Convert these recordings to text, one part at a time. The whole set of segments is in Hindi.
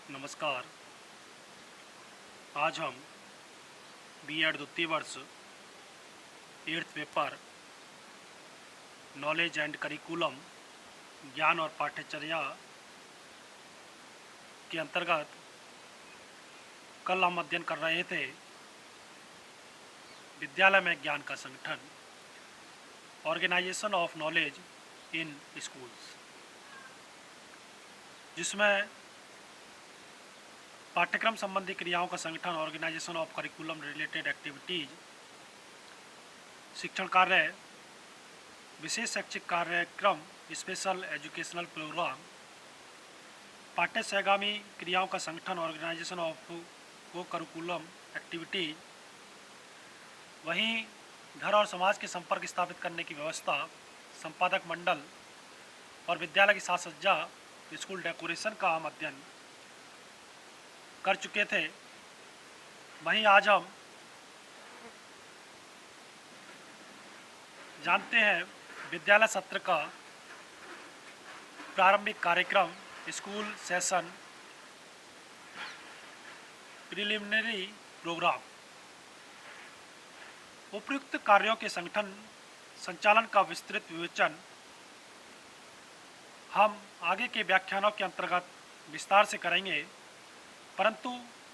नमस्कार। आज हम बीएड द्वितीय वर्ष 8th paper knowledge and curriculum ज्ञान और पाठ्यचर्या के अंतर्गत कल हम अध्ययन कर रहे थे विद्यालय में ज्ञान का संगठन, organisation of knowledge in schools, जिसमें पाठ्यक्रम संबंधी क्रियाओं का संगठन, organisation of curriculum related activities, शिक्षण कार्य, विशेष शैक्षिक कार्यक्रम, स्पेशल एजुकेशनल प्रोग्राम, पाठ्य सहगामी क्रियाओं का संगठन, ऑर्गेनाइजेशन ऑफ को करिकुलम एक्टिविटीज, वहीं घर और समाज के संपर्क स्थापित करने की व्यवस्था, संपादक मंडल और विद्यालय की साज सज्जा, स्कूल डेकोरेशन का हम अध्ययन कर चुके थे। वहीं आज हम जानते हैं विद्यालय सत्र का प्रारंभिक कार्यक्रम, स्कूल सेशन प्रिलिमिनरी प्रोग्राम। उपयुक्त कार्यों के संगठन संचालन का विस्तृत विवेचन हम आगे के व्याख्यानों के अंतर्गत विस्तार से करेंगे, परंतु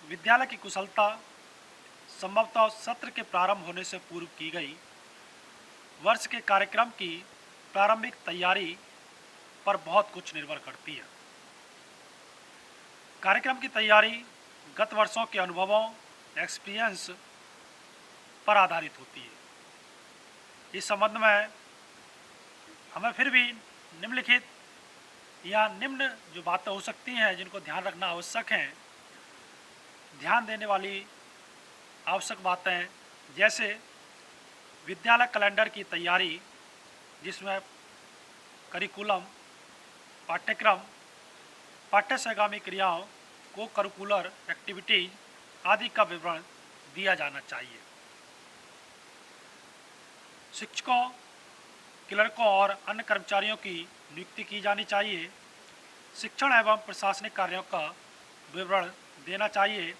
विद्यालय की कुशलता संभवतः सत्र के प्रारंभ होने से पूर्व की गई वर्ष के कार्यक्रम की प्रारंभिक तैयारी पर बहुत कुछ निर्भर करती है। कार्यक्रम की तैयारी गत वर्षों के अनुभवों, एक्सपीरियंस पर आधारित होती है। इस संबंध में हमें फिर भी निम्नलिखित या निम्न जो बातें हो सकती हैं जिनको ध्यान रखना आवश्यक है, ध्यान देने वाली आवश्यक बातें, जैसे विद्यालय कैलेंडर की तैयारी, जिसमें करिकुलम, पाठ्यक्रम, पाठ्य सहगामी क्रियाओं, को करिकुलर एक्टिविटीज आदि का विवरण दिया जाना चाहिए। शिक्षकों, क्लर्कों और अन्य कर्मचारियों की नियुक्ति की जानी चाहिए। शिक्षण एवं प्रशासनिक कार्यों का विवरण देना चाहिए।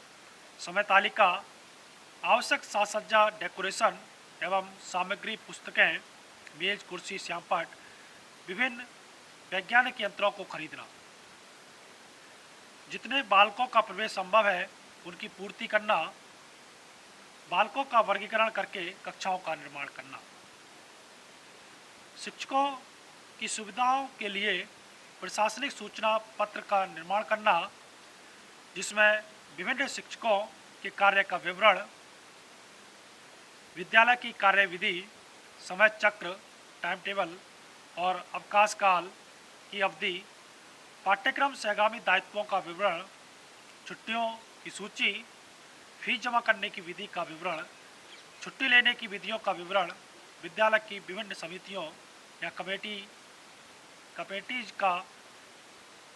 समय तालिका, आवश्यक साज सज्जा, डेकोरेशन एवं सामग्री, पुस्तकें, मेज, कुर्सी, श्यामपट्ट, विभिन्न वैज्ञानिक यंत्रों को खरीदना। जितने बालकों का प्रवेश संभव है उनकी पूर्ति करना। बालकों का वर्गीकरण करके कक्षाओं का निर्माण करना। शिक्षकों की सुविधाओं के लिए प्रशासनिक सूचना पत्र का निर्माण करना, जिसमें विभिन्न शिक्षकों के कार्य का विवरण, विद्यालय की कार्यविधि, समय चक्र, टाइम टेबल और अवकाश काल की अवधि, पाठ्यक्रम सहगामी दायित्वों का विवरण, छुट्टियों की सूची, फीस जमा करने की विधि का विवरण, छुट्टी लेने की विधियों का विवरण, विद्यालय की विभिन्न समितियों या कमेटीज का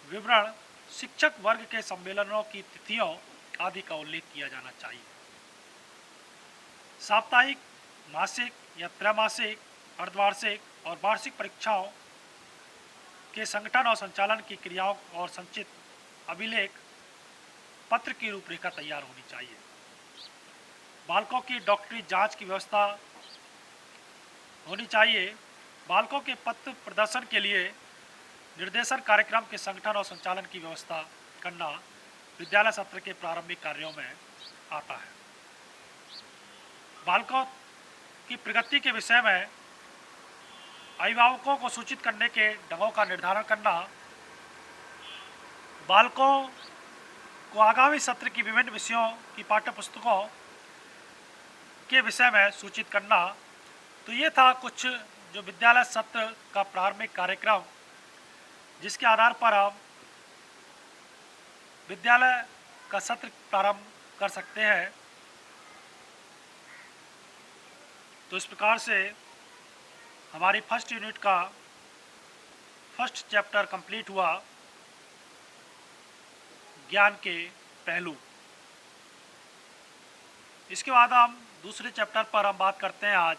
विवरण, शिक्षक वर्ग के सम्मेलनों की तिथियों आदि का उल्लेख किया जाना चाहिए। साप्ताहिक, मासिक या त्रैमासिक, अर्धवार्षिक और वार्षिक परीक्षाओं के संगठन और संचालन की क्रियाओं और संचित अभिलेख पत्र की रूपरेखा तैयार होनी चाहिए। बालकों की डॉक्टरी जांच की व्यवस्था होनी चाहिए। बालकों के पत्र प्रदर्शन के लिए निर्देशन कार्यक्रम के संगठन और संचालन की व्यवस्था करना विद्यालय सत्र के प्रारंभिक कार्यों में आता है। बालकों की प्रगति के विषय में अभिभावकों को सूचित करने के ढंगों का निर्धारण करना, बालकों को आगामी सत्र की विभिन्न विषयों की पाठ्यपुस्तकों के विषय में सूचित करना। तो ये था कुछ जो विद्यालय सत्र का प्रारंभिक कार्यक्रम, जिसके आधार पर हम विद्यालय का सत्र प्रारंभ कर सकते हैं। तो इस प्रकार से हमारी फर्स्ट यूनिट का फर्स्ट चैप्टर कंप्लीट हुआ, ज्ञान के पहलू। इसके बाद हम दूसरे चैप्टर पर हम बात करते हैं आज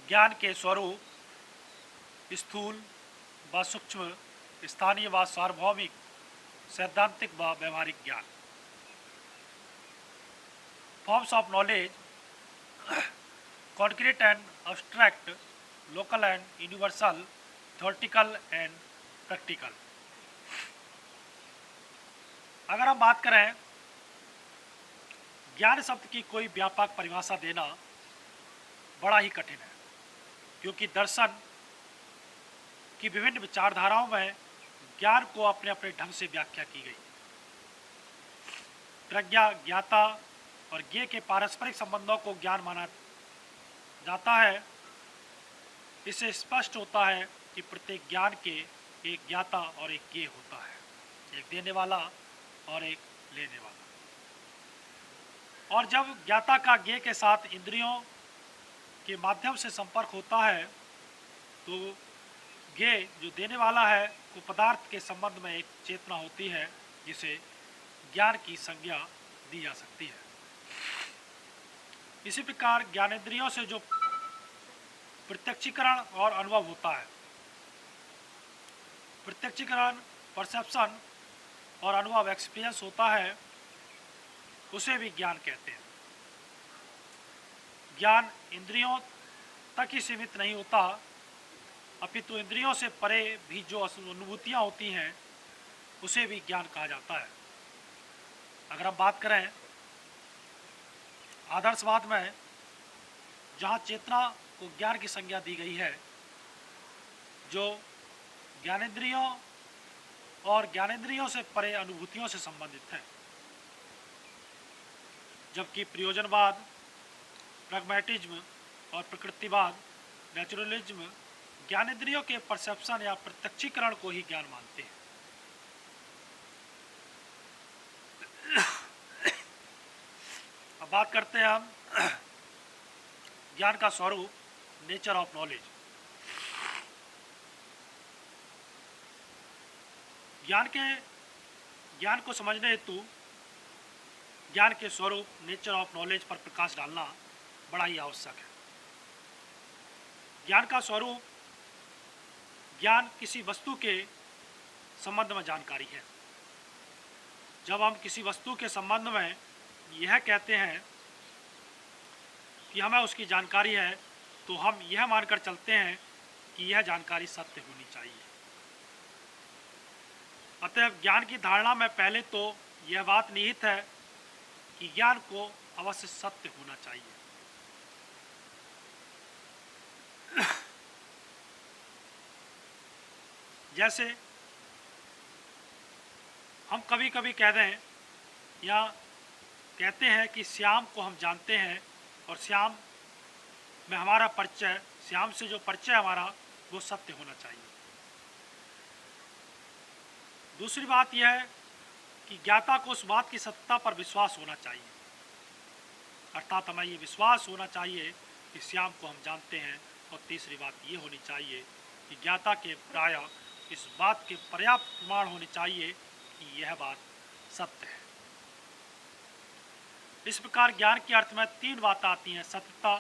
ज्ञान के स्वरूप, स्थूल व सूक्ष्म, स्थानीय व सार्वभौमिक सैद्धांतिक व व्यवहारिक ज्ञान। Forms of knowledge concrete and abstract, local and universal, theoretical and practical. अगर हम बात करें ज्ञान शब्द की कोई व्यापक परिभाषा देना बड़ा ही कठिन है, क्योंकि दर्शन की विभिन्न विचारधाराओं में ज्ञान को अपने अपने ढंग से व्याख्या की गई। प्रज्ञा, ज्ञाता और ज्ञेय के पारस्परिक संबंधों को ज्ञान माना जाता है। इससे स्पष्ट होता है कि प्रत्येक ज्ञान के एक ज्ञाता और एक ज्ञेय होता है, एक देने वाला और एक लेने वाला। और जब ज्ञाता का ज्ञेय के साथ इंद्रियों के माध्यम से संपर्क होता है तो ज्ञेय जो देने वाला है को पदार्थ के संबंध में एक चेतना होती है जिसे ज्ञान की संज्ञा दी जा सकती है। इसी प्रकार ज्ञानेंद्रियों से जो प्रत्यक्षीकरण और अनुभव होता है, प्रत्यक्षीकरण परसेप्शन और अनुभव एक्सपीरियंस होता है, उसे भी ज्ञान कहते हैं। ज्ञान इंद्रियों तक ही सीमित नहीं होता, अपितु इंद्रियों से परे भी जो अनुभूतियाँ होती हैं उसे भी ज्ञान कहा जाता है। अगर हम बात करें आदर्शवाद में, जहाँ चेतना को ज्ञान की संज्ञा दी गई है, जो ज्ञानेंद्रियों और ज्ञानेंद्रियों से परे अनुभूतियों से संबंधित है, जबकि प्रयोजनवाद, प्रैग्मैटिज्म और प्रकृतिवाद, नेचुरलिज्म ज्ञानेंद्रियों के परसेप्शन या प्रत्यक्षीकरण को ही ज्ञान मानते हैं। अब बात करते हैं हम ज्ञान का स्वरूप, नेचर ऑफ नॉलेज। ज्ञान को समझने हेतु ज्ञान के स्वरूप, नेचर ऑफ नॉलेज पर प्रकाश डालना बड़ा ही आवश्यक है। ज्ञान का स्वरूप, ज्ञान किसी वस्तु के संबंध में जानकारी है। जब हम किसी वस्तु के संबंध में यह कहते हैं कि हमें उसकी जानकारी है, तो हम यह मानकर चलते हैं कि यह जानकारी सत्य होनी चाहिए। अतः ज्ञान की धारणा में पहले तो यह बात निहित है कि ज्ञान को अवश्य सत्य होना चाहिए। जैसे हम कभी कभी कह दें या कहते हैं कि श्याम को हम जानते हैं और श्याम में हमारा परिचय, श्याम से जो परिचय हमारा, वो सत्य होना चाहिए। दूसरी बात यह है कि ज्ञाता को उस बात की सत्ता पर विश्वास होना चाहिए, अर्थात हमें ये विश्वास होना चाहिए कि श्याम को हम जानते हैं। और तीसरी बात ये होनी चाहिए कि ज्ञाता के प्रायः इस बात के पर्याप्त प्रमाण होने चाहिए कि यह बात सत्य है। इस प्रकार ज्ञान के अर्थ में तीन बातें आती हैं: सत्यता,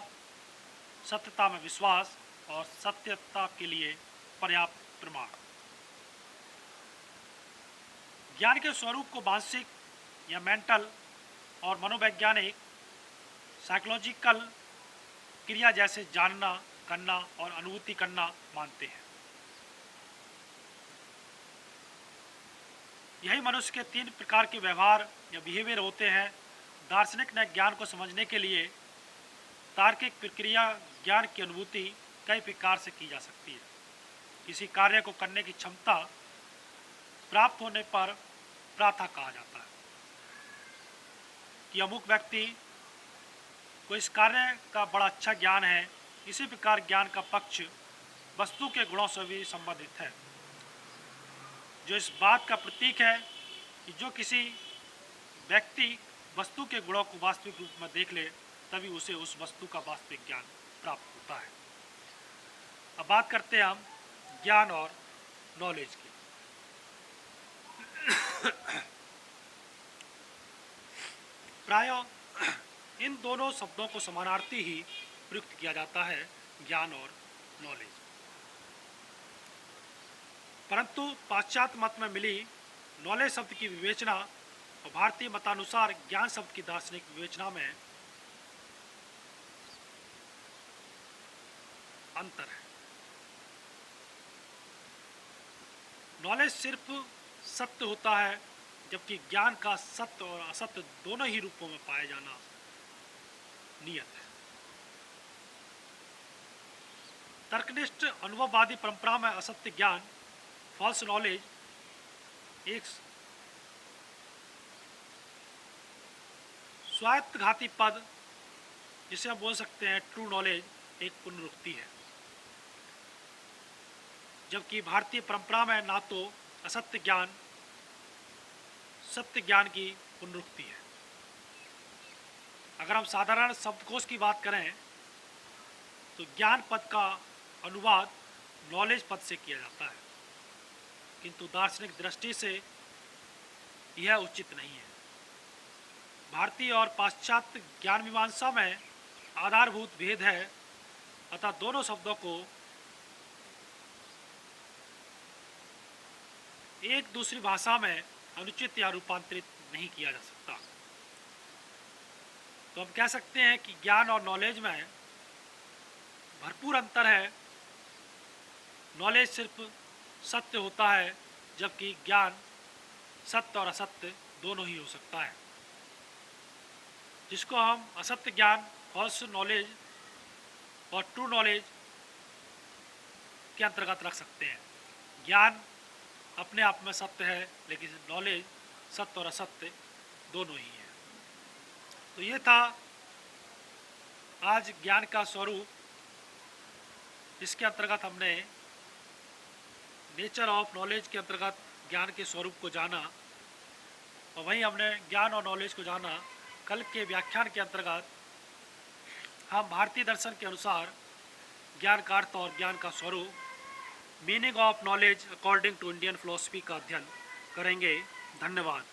सत्यता में विश्वास और सत्यता के लिए पर्याप्त प्रमाण। ज्ञान के स्वरूप को मानसिक या मेंटल और मनोवैज्ञानिक, साइकोलॉजिकल क्रिया जैसे जानना, करना और अनुभूति करना मानते हैं। यही मनुष्य के तीन प्रकार के व्यवहार या बिहेवियर होते हैं। दार्शनिक ने ज्ञान को समझने के लिए तार्किक प्रक्रिया ज्ञान की अनुभूति कई प्रकार से की जा सकती है। किसी कार्य को करने की क्षमता प्राप्त होने पर प्राथा कहा जाता है कि अमुक व्यक्ति को इस कार्य का बड़ा अच्छा ज्ञान है। इसी प्रकार ज्ञान का पक्ष वस्तु के गुणों से भी संबंधित है, जो इस बात का प्रतीक है कि जो किसी व्यक्ति वस्तु के गुणों को वास्तविक रूप में देख ले, तभी उसे उस वस्तु का वास्तविक ज्ञान प्राप्त होता है। अब बात करते हैं हम ज्ञान और नॉलेज की। प्रायः इन दोनों शब्दों को समानार्थी ही प्रयुक्त किया जाता है, ज्ञान और नॉलेज। परंतु पाश्चात्य मत में मिली नॉलेज शब्द की विवेचना और भारतीय मतानुसार ज्ञान शब्द की दार्शनिक विवेचना में अंतर है। नॉलेज सिर्फ सत्य होता है, जबकि ज्ञान का सत्य और असत्य दोनों ही रूपों में पाया जाना नियत है। तर्कनिष्ठ अनुभववादी परंपरा में असत्य ज्ञान, फॉल्स नॉलेज, एक स्वायत्तघाती पद जिसे हम बोल सकते हैं ट्रू नॉलेज, एक पुनरुक्ति है। जबकि भारतीय परंपरा में ना तो असत्य ज्ञान सत्य ज्ञान की पुनरुक्ति है। अगर हम साधारण शब्दकोश की बात करें तो ज्ञान पद का अनुवाद नॉलेज पद से किया जाता है, किंतु दार्शनिक दृष्टि से यह उचित नहीं है। भारतीय और पाश्चात्य ज्ञान मीमांसा में आधारभूत भेद है, अतः दोनों शब्दों को एक दूसरी भाषा में अनुचित या रूपांतरित नहीं किया जा सकता। तो हम कह सकते हैं कि ज्ञान और नॉलेज में भरपूर अंतर है। नॉलेज सिर्फ सत्य होता है, जबकि ज्ञान सत्य और असत्य दोनों ही हो सकता है, जिसको हम असत्य ज्ञान, फॉल्स नॉलेज और ट्रू नॉलेज के अंतर्गत रख सकते हैं। ज्ञान अपने आप में सत्य है, लेकिन नॉलेज सत्य और असत्य दोनों ही है। तो ये था आज ज्ञान का स्वरूप, जिसके अंतर्गत हमने नेचर ऑफ नॉलेज के अंतर्गत ज्ञान के स्वरूप को जाना, और वहीं हमने ज्ञान और नॉलेज को जाना। कल के व्याख्यान के अंतर्गत हम भारतीय दर्शन के अनुसार ज्ञान का अर्थ और ज्ञान का स्वरूप, meaning of knowledge according to Indian philosophy का अध्ययन करेंगे। धन्यवाद।